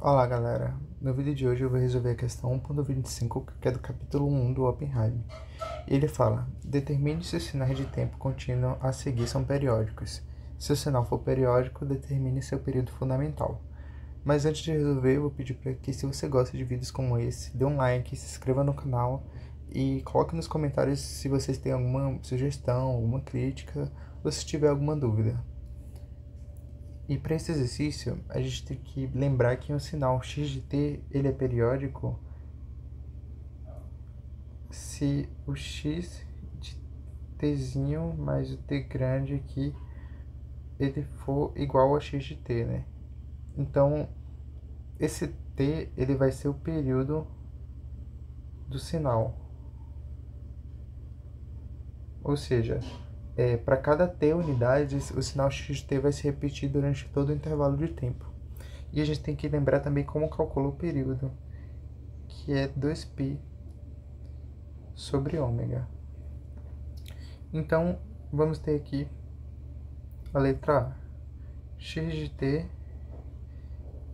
Olá galera, no vídeo de hoje eu vou resolver a questão 1.25, que é do capítulo 1 do Oppenheim. Ele fala: determine se os sinais de tempo contínuo a seguir são periódicos. Se o sinal for periódico, determine seu período fundamental. Mas antes de resolver, eu vou pedir para que, se você gosta de vídeos como esse, dê um like, se inscreva no canal e coloque nos comentários se vocês têm alguma sugestão, alguma crítica ou se tiver alguma dúvida. E para esse exercício, a gente tem que lembrar que um sinal x de t ele é periódico se o x de tzinho mais o t grande aqui ele for igual a x de t, né? Então, esse t ele vai ser o período do sinal. Ou seja, para cada t unidades, o sinal x de t vai se repetir durante todo o intervalo de tempo. E a gente tem que lembrar também como calcula o período, que é 2π sobre ômega. Então, vamos ter aqui a letra A. X de t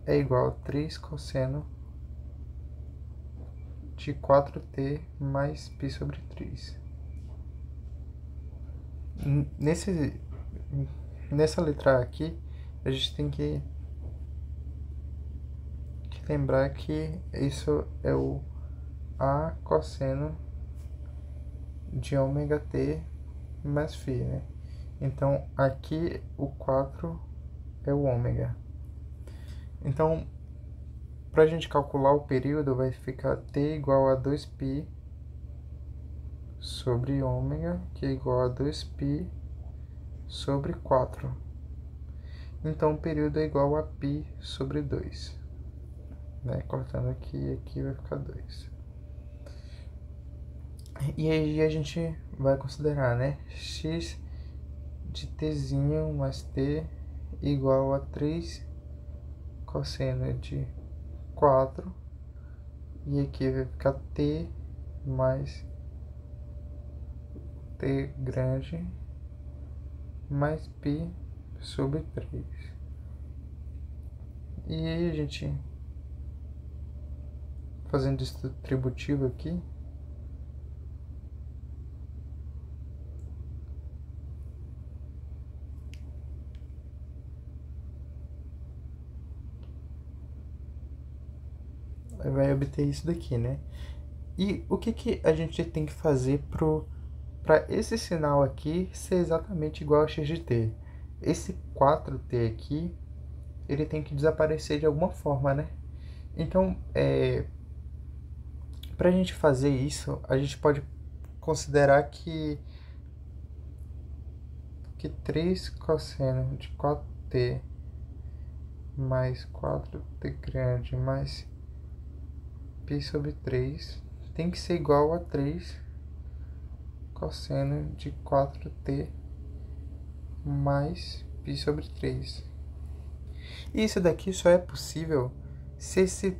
é igual a 3 cosseno de 4t mais π sobre 3. Nessa letra A aqui, a gente tem que lembrar que isso é o A cosseno de ômega t mais φ, né? Então, aqui o 4 é o ômega. Então, para a gente calcular o período, vai ficar t igual a 2π sobre ômega, que é igual a 2π sobre 4. Então, o período é igual a π sobre 2. Né? Cortando aqui, aqui vai ficar 2. E aí a gente vai considerar, né? X de tzinho mais t igual a 3 cosseno de 4. E aqui vai ficar t mais t grande mais π sobre 3. E aí a gente, fazendo distributivo aqui, vai obter isso daqui, né? E o que a gente tem que fazer para esse sinal aqui ser exatamente igual a x de t? Esse 4t aqui, ele tem que desaparecer de alguma forma, né? Então, para a gente fazer isso, a gente pode considerar que 3 cosseno de 4t mais 4t grande mais π sobre 3 tem que ser igual a 3 cosseno de 4t mais π sobre 3. E isso daqui só é possível se esse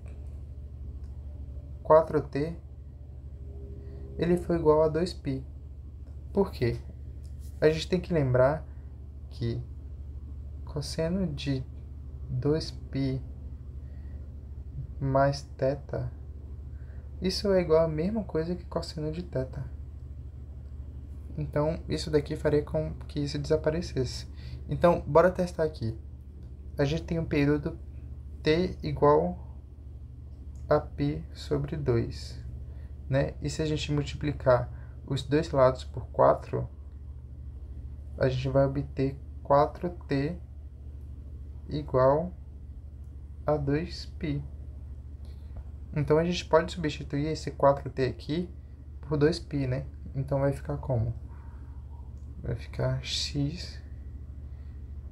4t ele for igual a 2π. Por quê? A gente tem que lembrar que cosseno de 2π mais θ, isso é igual a mesma coisa que cosseno de θ. Então, isso daqui faria com que isso desaparecesse. Então, bora testar aqui. A gente tem um período t igual a π sobre 2, né? E se a gente multiplicar os dois lados por 4, a gente vai obter 4t igual a 2π. Então, a gente pode substituir esse 4t aqui por 2π, né? Então, vai ficar como? Vai ficar x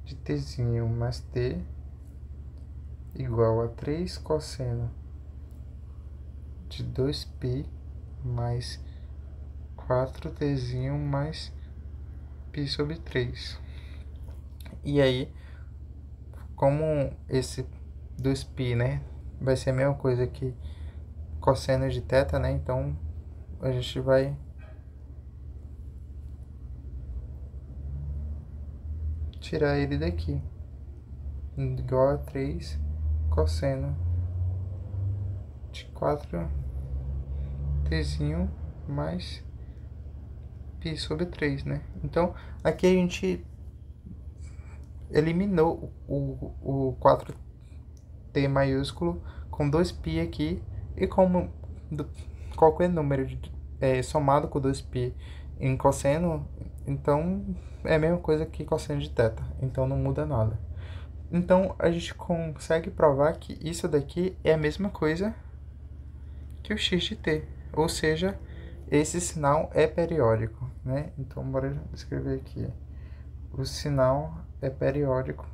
de tzinho mais t igual a 3 cosseno de 2π mais 4tzinho mais π sobre 3. E aí, como esse 2π, né, vai ser a mesma coisa que cosseno de θ, né? Então, a gente vai tirar ele daqui, igual a 3 cosseno de 4tzinho mais π sobre 3, né? Então, aqui a gente eliminou o 4t maiúsculo com 2π aqui, e como qualquer número somado com 2π em cosseno, então é a mesma coisa que cosseno de θ, então não muda nada. Então a gente consegue provar que isso daqui é a mesma coisa que o x de t, ou seja, esse sinal é periódico, né? Então bora escrever aqui. O sinal é periódico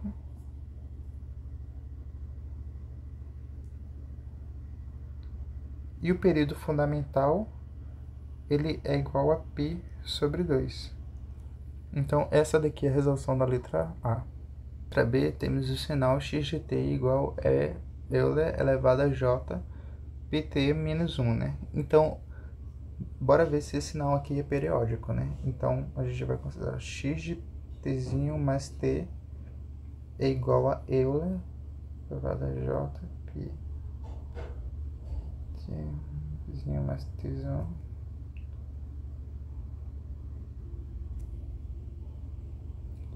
e o período fundamental ele é igual a π sobre 2. Então essa daqui é a resolução da letra A. Para B temos o sinal x de t igual a Euler elevado a j pt menos 1, né? Então bora ver se esse sinal aqui é periódico, né? Então a gente vai considerar x de tzinho mais t é igual a Euler elevado a j pi tzinho mais tzão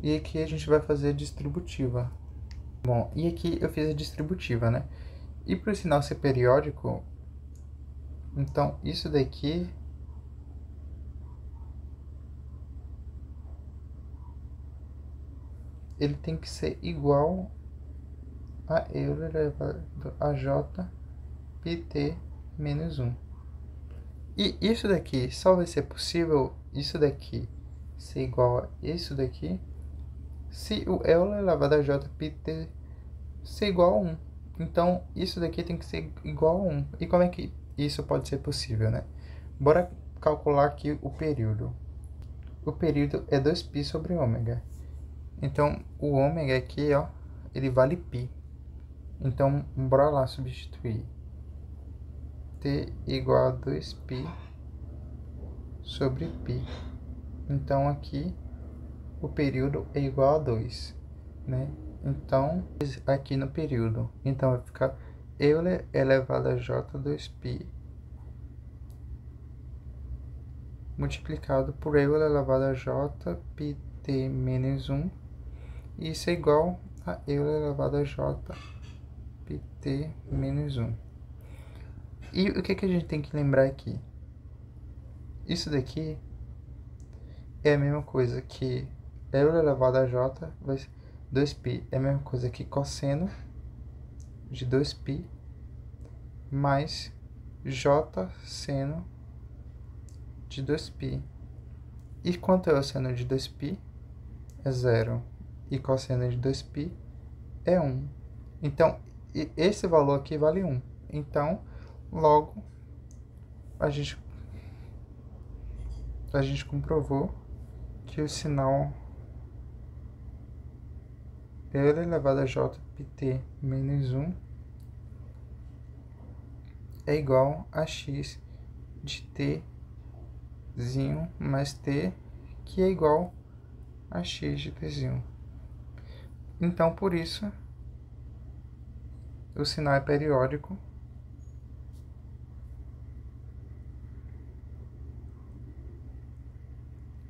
e aqui a gente vai fazer a distributiva. Bom, e aqui eu fiz a distributiva, né? E para o sinal ser periódico, então isso daqui ele tem que ser igual a Euler elevado a j pt menos 1. E isso daqui só vai ser possível, isso daqui ser igual a isso daqui, se o Euler elevado a j pt ser igual a 1. Então, isso daqui tem que ser igual a 1. E como é que isso pode ser possível, né? Bora calcular aqui o período. O período é 2π sobre ômega. Então, o ômega aqui, ó, ele vale π. Então, bora lá substituir. T igual a 2π sobre π. Então, aqui, o período é igual a 2, né? Então, aqui no período, então vai ficar Euler elevado a j2π multiplicado por Euler elevado a j pt menos 1, e isso é igual a Euler elevado a j pt menos 1. E o que a gente tem que lembrar aqui? Isso daqui é a mesma coisa que Euler elevado a j vai ser 2π, é a mesma coisa que cosseno de 2π mais j seno de 2π. E quanto é o seno de 2π? É 0. E cosseno de 2π é 1. Então, esse valor aqui vale 1. Então, logo, a gente comprovou que o sinal Euler elevado a j pt menos 1 é igual a x de tzinho mais t, que é igual a x de tzinho. Então, por isso, o sinal é periódico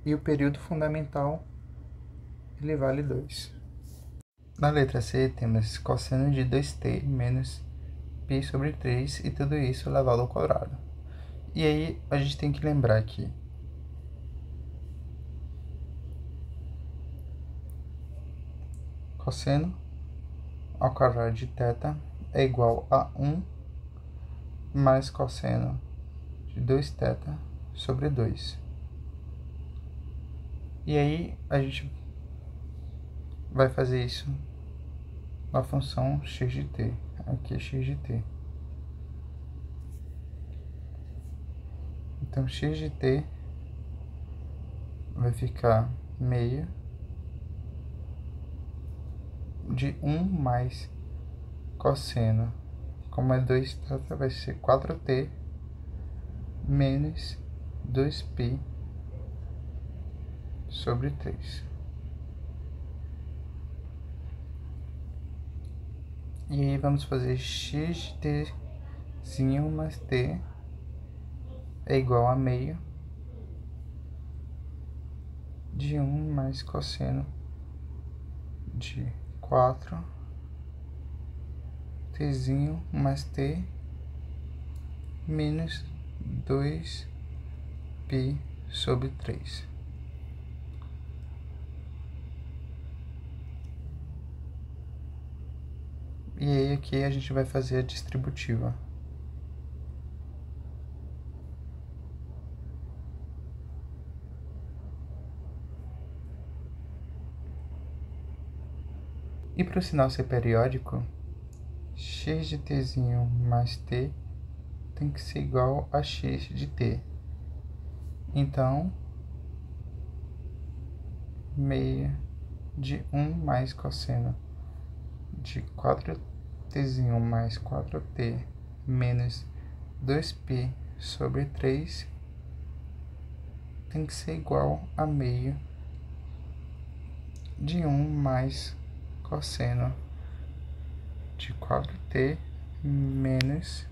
e o período fundamental ele vale 2. Na letra C, temos cosseno de 2t menos π sobre 3 e tudo isso elevado ao quadrado. E aí, a gente tem que lembrar aqui. Cosseno ao quadrado de θ é igual a 1 mais cosseno de 2θ sobre 2. E aí, a gente vai fazer isso na função x de t. Aqui é x de t. Então, x de t vai ficar meia de 1 mais cosseno, como é 2θ, vai ser 4t menos 2π sobre 3. E aí vamos fazer x de t zinho mais t é igual a meio de 1 mais cosseno de 4 tzinho mais t menos 2π sobre 3. E aí aqui a gente vai fazer a distributiva. E para o sinal ser periódico, x de tzinho mais t tem que ser igual a x de t. Então, meia de 1 mais cosseno de 4tzinho mais 4t menos 2π sobre 3 tem que ser igual a meio de 1 mais cosseno de 4t menos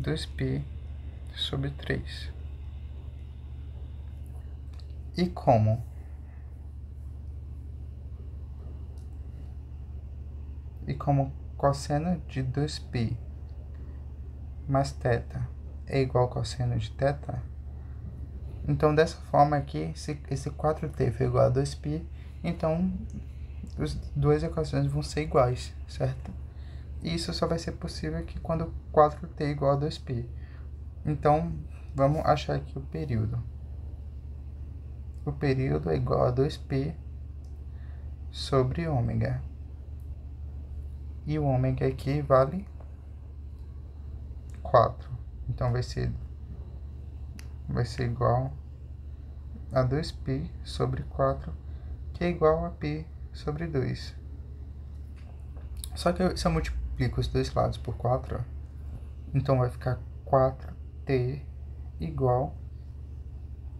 2π sobre 3. E como? E como cosseno de 2π mais θ é igual ao cosseno de θ, então dessa forma aqui, se esse 4t for igual a 2π, então as duas equações vão ser iguais, certo? E isso só vai ser possível aqui quando 4t é igual a 2π. Então, vamos achar aqui o período. O período é igual a 2π sobre ômega. E o ômega aqui vale 4. Então, vai ser igual a 2π sobre 4, que é igual a π sobre 2. Só que se eu multiplico os dois lados por 4, então vai ficar 4t igual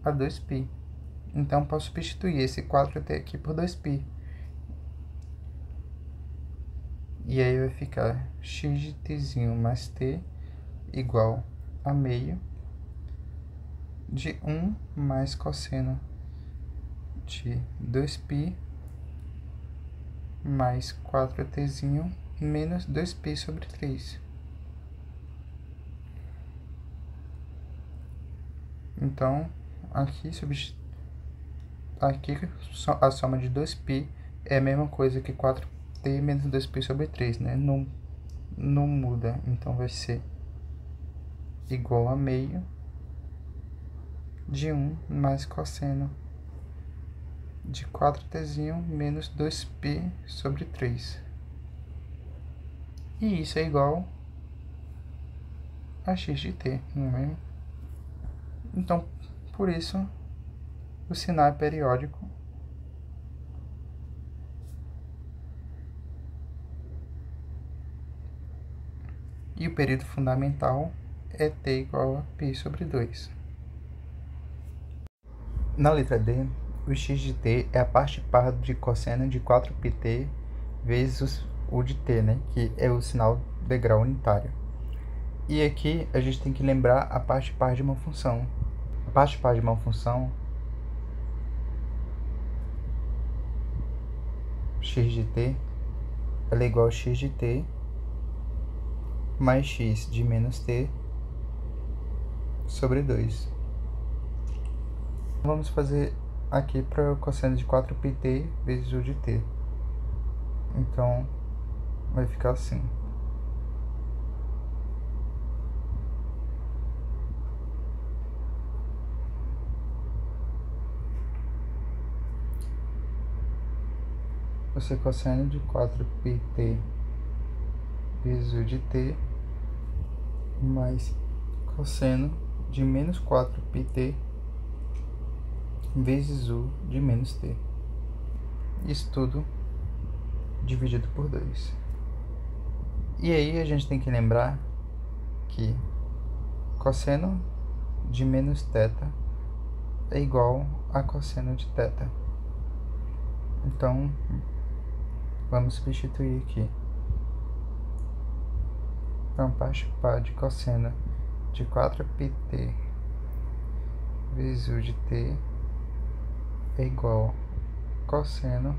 a 2π. Então, posso substituir esse 4t aqui por 2π. E aí vai ficar x de tzinho mais t igual a meio de 1 mais cosseno de 2π mais 4tzinho menos 2π sobre 3. Então, aqui a soma de 2π é a mesma coisa que 4t menos 2π sobre 3, né? Não muda, então vai ser igual a meio de 1 mais cosseno de 4tzinho menos 2π sobre 3. E isso é igual a x de t, não é mesmo? Então, por isso, o sinal é periódico. E o período fundamental é t igual a π sobre 2. Na letra D, o x de t é a parte par de cosseno de 4πt vezes o de t, né? Que é o sinal degrau unitário. E aqui a gente tem que lembrar a parte par de uma função. A parte par de uma função, x de t, ela é igual a x de t mais x de menos t sobre 2. Vamos fazer aqui para o cosseno de 4πt vezes o de t. Então, vai ficar assim. Vai ser cosseno de 4πt vezes o de t mais cosseno de menos 4πt vezes u de menos t. Isso tudo dividido por 2. E aí a gente tem que lembrar que cosseno de menos θ é igual a cosseno de θ. Então, vamos substituir aqui. Então, parte par de cosseno de 4πt vezes u de t é igual a cosseno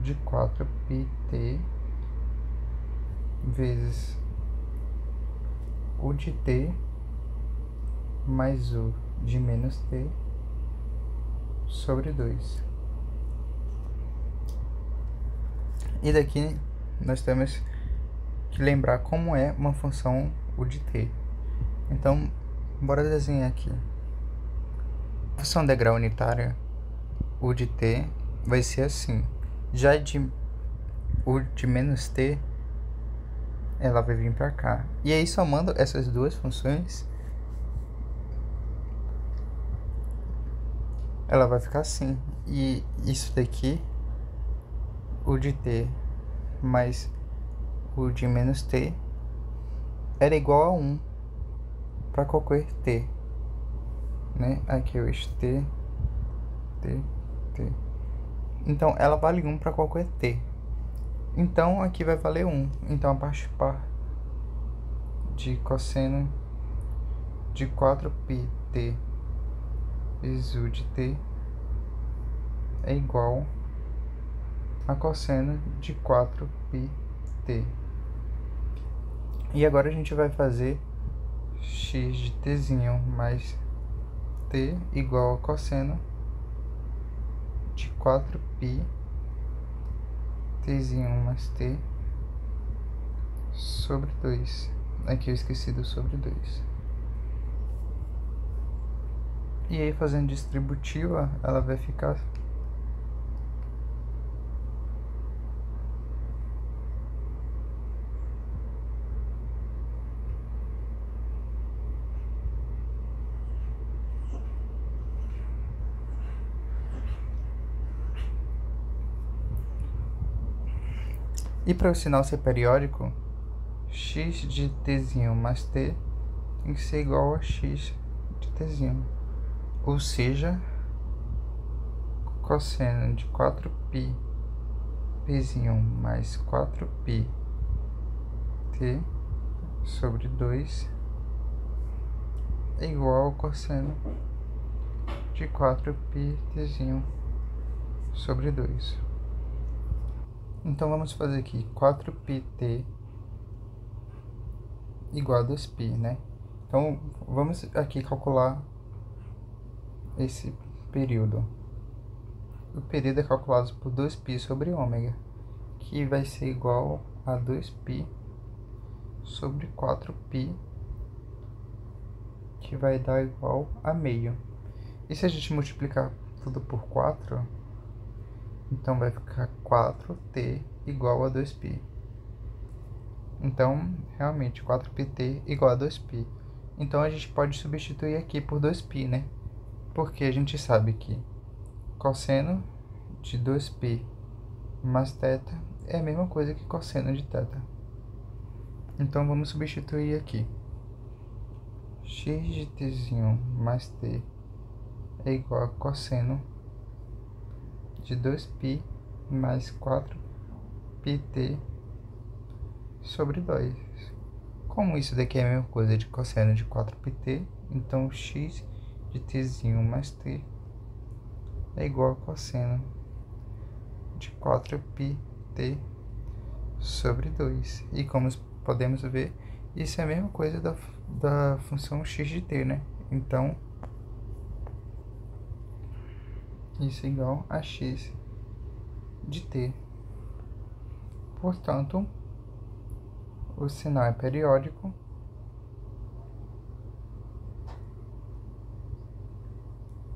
de 4πt vezes u de t mais u de menos t sobre 2. E daqui nós temos que lembrar como é uma função u de t. Então, bora desenhar aqui. A função degrau unitária u de t vai ser assim. Já de u de menos t, ela vai vir para cá. E aí, somando essas duas funções, ela vai ficar assim. E isso daqui, u de t mais u de menos t, era igual a 1 para qualquer t, né? Aqui é o eixo t, t, t. Então, ela vale 1 para qualquer t. Então, aqui vai valer 1. Então, a parte par de cosseno de 4πt vezes u de t é igual a cosseno de 4πt. E agora a gente vai fazer x de tzinho mais t igual a cosseno de 4π tzinho mais t sobre 2. Aqui eu esqueci do sobre 2. E aí, fazendo distributiva, ela vai ficar e para o sinal ser periódico, x de tzinho mais t tem que ser igual a x de tzinho. Ou seja, cosseno de 4π pzinho mais 4π t sobre 2 é igual ao cosseno de 4π tzinho sobre 2. Então, vamos fazer aqui 4πt igual a 2π, né? Então, vamos aqui calcular esse período. O período é calculado por 2π sobre ômega, que vai ser igual a 2π sobre 4π, que vai dar igual a meio. E se a gente multiplicar tudo por 4, então vai ficar 4t igual a 2π. Então, realmente, 4πt igual a 2π. Então, a gente pode substituir aqui por 2π, né? Porque a gente sabe que cosseno de 2π mais θ é a mesma coisa que cosseno de θ. Então, vamos substituir aqui. X de tzinho mais t é igual a cosseno de 2π mais 4πt sobre 2. Como isso daqui é a mesma coisa de cosseno de 4πt, então x de tzinho mais t é igual a cosseno de 4πt sobre 2. E como podemos ver, isso é a mesma coisa da função x de t, né? Então, isso é igual a x de t. Portanto, o sinal é periódico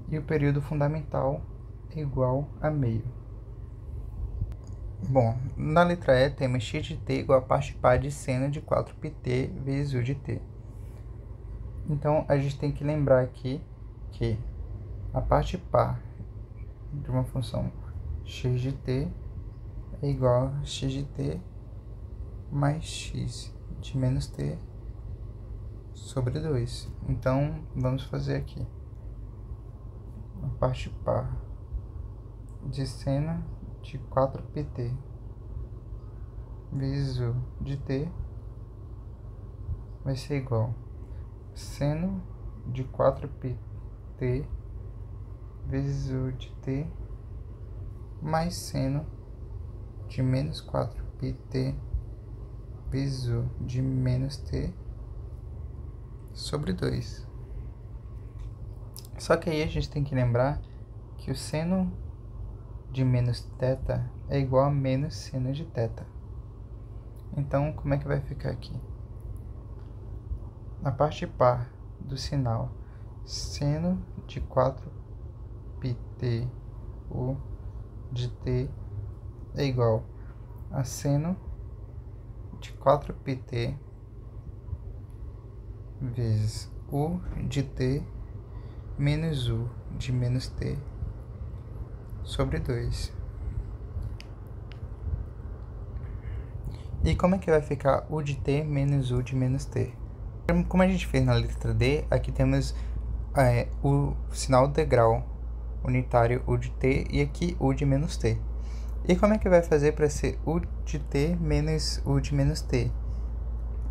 e o período fundamental é igual a meio. Bom, na letra E temos x de t igual a parte par de seno de 4πt vezes u de t. Então, a gente tem que lembrar aqui que a parte par de uma função x de t é igual a x de t mais x de menos t sobre 2. Então, vamos fazer aqui a parte par de seno de 4πt vezes u de t vai ser igual a seno de 4πt vezes u de t mais seno de menos 4πt vezes u de menos t sobre 2. Só que aí a gente tem que lembrar que o seno de menos θ é igual a menos seno de θ. Então, como é que vai ficar aqui? Na parte par do sinal, seno de 4πt u de t é igual a seno de 4πt vezes u de t menos u de menos t sobre 2. E como é que vai ficar u de t menos u de menos t? Como a gente fez na letra D, aqui temos o sinal degrau unitário u de t e aqui u de menos t. E como é que vai fazer para ser u de t menos u de menos t?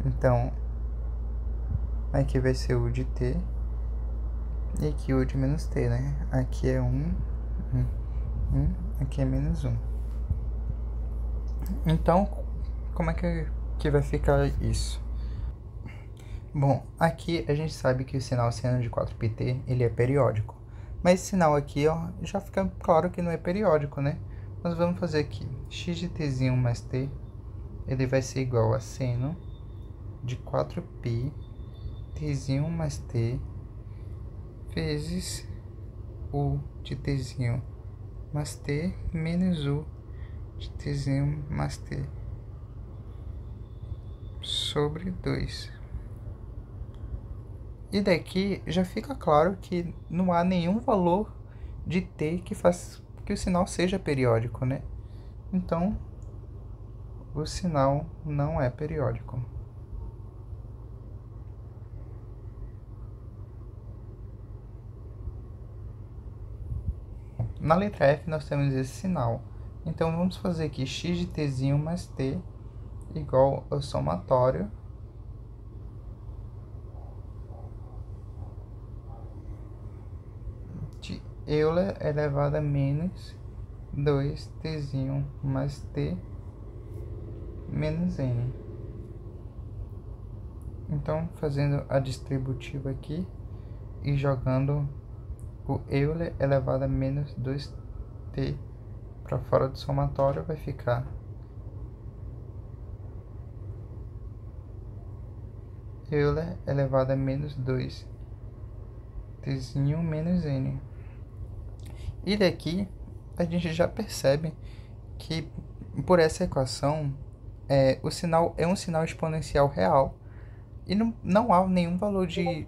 Então, aqui vai ser u de t e aqui u de menos t, né? Aqui é 1, aqui é menos 1. Então, como é que vai ficar isso? Bom, aqui a gente sabe que o sinal seno de 4πt, ele é periódico. Mas esse sinal aqui, ó, já fica claro que não é periódico, né? Nós vamos fazer aqui, x de tzinho mais t, ele vai ser igual a seno de 4π tzinho mais t vezes u de tzinho mais t menos u de tzinho mais t sobre 2. E daqui já fica claro que não há nenhum valor de t que faz que o sinal seja periódico, né? Então, o sinal não é periódico. Na letra F nós temos esse sinal. Então, vamos fazer aqui x de tzinho mais t igual ao somatório de Euler elevado a menos 2tzinho mais t menos n. Então, fazendo a distributiva aqui e jogando o Euler elevado a menos 2t para fora do somatório, vai ficar Euler elevado a menos 2tzinho menos n. E daqui a gente já percebe que por essa equação o sinal é um sinal exponencial real e não há nenhum valor de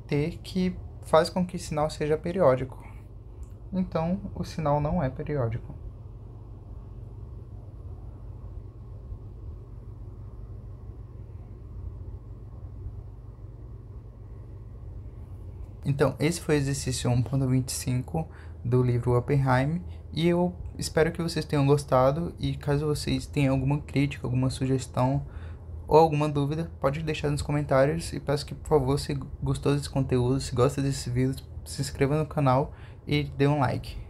t que faz com que o sinal seja periódico. Então, o sinal não é periódico. Então, esse foi o exercício 1.25 do livro Oppenheim, e eu espero que vocês tenham gostado, e caso vocês tenham alguma crítica, alguma sugestão ou alguma dúvida, pode deixar nos comentários, e peço que, por favor, se gostou desse conteúdo, se gosta desses vídeos, se inscreva no canal e dê um like.